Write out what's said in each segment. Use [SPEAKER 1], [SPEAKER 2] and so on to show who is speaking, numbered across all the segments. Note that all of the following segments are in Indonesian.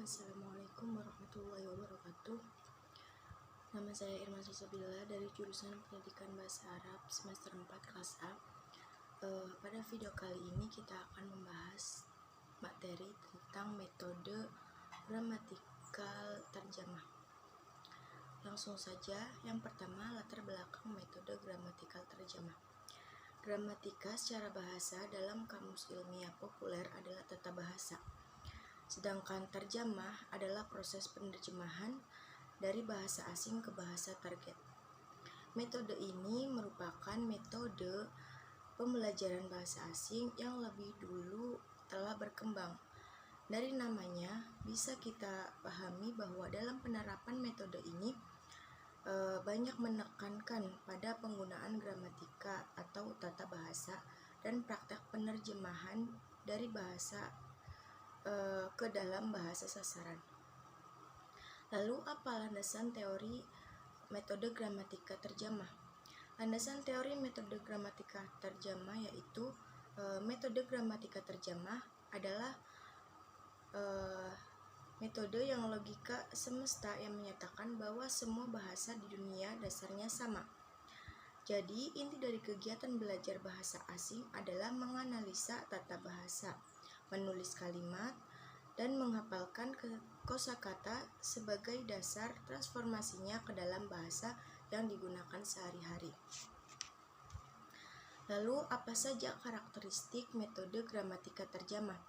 [SPEAKER 1] Assalamualaikum warahmatullahi wabarakatuh. Nama saya Irma Susabila dari jurusan Pendidikan Bahasa Arab semester 4 kelas A. Pada video kali ini kita akan membahas materi tentang metode gramatikal terjemah. Langsung saja, yang pertama latar belakang metode gramatikal terjemah. Gramatika secara bahasa dalam kamus ilmiah populer adalah tata bahasa. Sedangkan terjemah adalah proses penerjemahan dari bahasa asing ke bahasa target. Metode ini merupakan metode pembelajaran bahasa asing yang lebih dulu telah berkembang. Dari namanya bisa kita pahami bahwa dalam penerapan metode ini banyak menekankan pada penggunaan gramatika atau tata bahasa dan praktek penerjemahan dari bahasa ke dalam bahasa sasaran. Lalu apa landasan teori metode gramatika terjemah? Landasan teori metode gramatika terjemah yaitu metode gramatika terjemah adalah metode yang logika semesta yang menyatakan bahwa semua bahasa di dunia dasarnya sama. Jadi, inti dari kegiatan belajar bahasa asing adalah menganalisa tata bahasa, menulis kalimat, dan menghafalkan kosakata sebagai dasar transformasinya ke dalam bahasa yang digunakan sehari-hari. Lalu, apa saja karakteristik metode gramatika terjemah?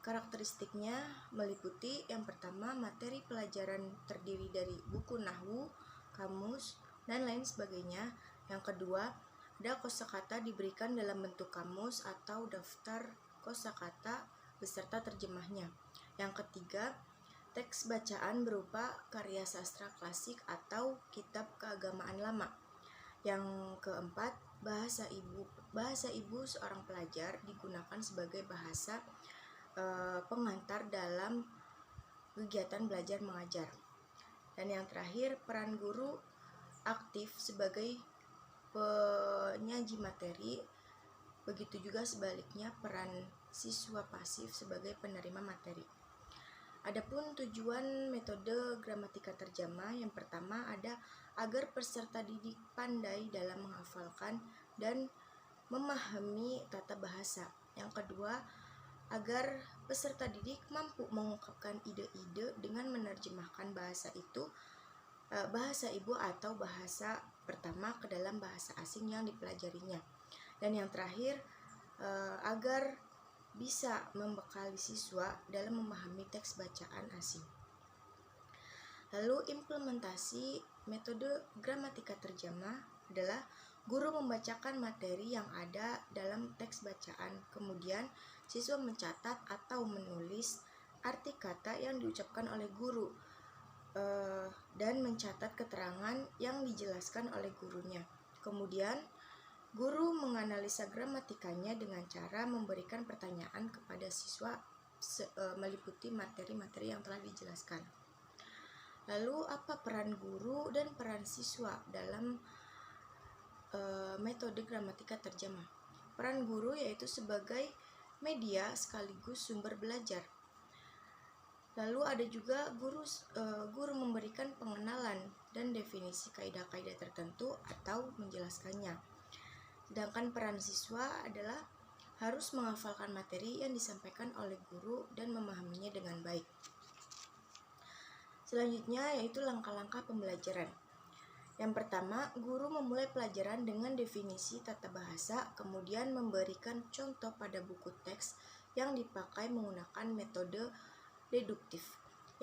[SPEAKER 1] Karakteristiknya meliputi yang pertama, materi pelajaran terdiri dari buku nahwu, kamus, dan lain sebagainya. Yang kedua, ada kosakata diberikan dalam bentuk kamus atau daftar kosakata beserta terjemahnya. Yang ketiga, teks bacaan berupa karya sastra klasik atau kitab keagamaan lama. Yang keempat, bahasa ibu seorang pelajar digunakan sebagai bahasa pengantar dalam kegiatan belajar mengajar. Dan yang terakhir, peran guru aktif sebagai penyaji materi, begitu juga sebaliknya peran siswa pasif sebagai penerima materi. Adapun tujuan metode gramatika terjemah, yang pertama ada agar peserta didik pandai dalam menghafalkan dan memahami tata bahasa. Yang kedua, agar peserta didik mampu mengungkapkan ide-ide dengan menerjemahkan bahasa ibu atau bahasa pertama ke dalam bahasa asing yang dipelajarinya. Dan yang terakhir, agar bisa membekali siswa dalam memahami teks bacaan asing. Lalu implementasi metode gramatika terjemah adalah guru membacakan materi yang ada dalam teks bacaan, kemudian siswa mencatat atau menulis arti kata yang diucapkan oleh guru dan mencatat keterangan yang dijelaskan oleh gurunya. Kemudian guru menganalisa gramatikanya dengan cara memberikan pertanyaan kepada siswa meliputi materi-materi yang telah dijelaskan. Lalu apa peran guru dan peran siswa dalam metode gramatika terjemah? Peran guru yaitu sebagai media sekaligus sumber belajar. Lalu ada juga guru memberikan pengenalan dan definisi kaidah-kaidah tertentu atau menjelaskannya. Sedangkan peran siswa adalah harus menghafalkan materi yang disampaikan oleh guru dan memahaminya dengan baik. Selanjutnya yaitu langkah-langkah pembelajaran. Yang pertama, guru memulai pelajaran dengan definisi tata bahasa, kemudian memberikan contoh pada buku teks yang dipakai menggunakan metode deduktif.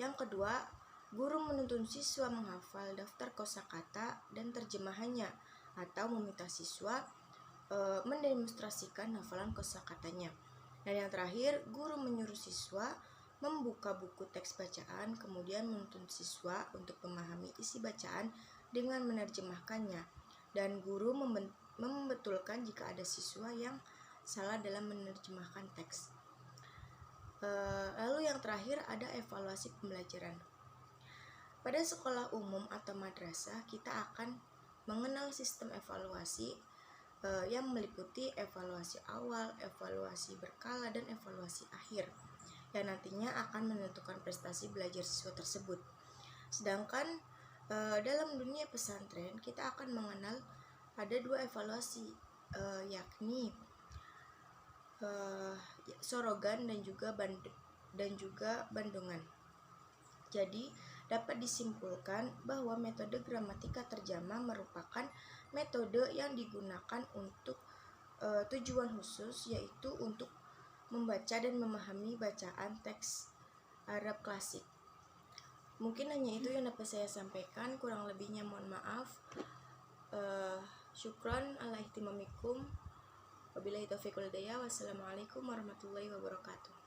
[SPEAKER 1] Yang kedua, guru menuntun siswa menghafal daftar kosakata dan terjemahannya atau meminta siswa mendemonstrasikan hafalan kosakatanya. Dan yang terakhir, guru menyuruh siswa membuka buku teks bacaan, kemudian menuntun siswa untuk memahami isi bacaan dengan menerjemahkannya. Dan guru membetulkan jika ada siswa yang salah dalam menerjemahkan teks. Lalu yang terakhir ada evaluasi pembelajaran. Pada sekolah umum atau madrasah kita akan mengenal sistem evaluasi yang meliputi evaluasi awal, evaluasi berkala, dan evaluasi akhir. yang nantinya akan menentukan prestasi belajar siswa tersebut. Sedangkan dalam dunia pesantren kita akan mengenal ada dua evaluasi, yakni sorogan dan juga bandungan. Jadi dapat disimpulkan bahwa metode gramatika terjemah merupakan metode yang digunakan untuk tujuan khusus, yaitu untuk membaca dan memahami bacaan teks Arab klasik. Mungkin hanya itu yang dapat saya sampaikan, kurang lebihnya mohon maaf. Syukran ala ihtimamikum. Wabillahi taufiq wal hidayah. Wassalamualaikum warahmatullahi wabarakatuh.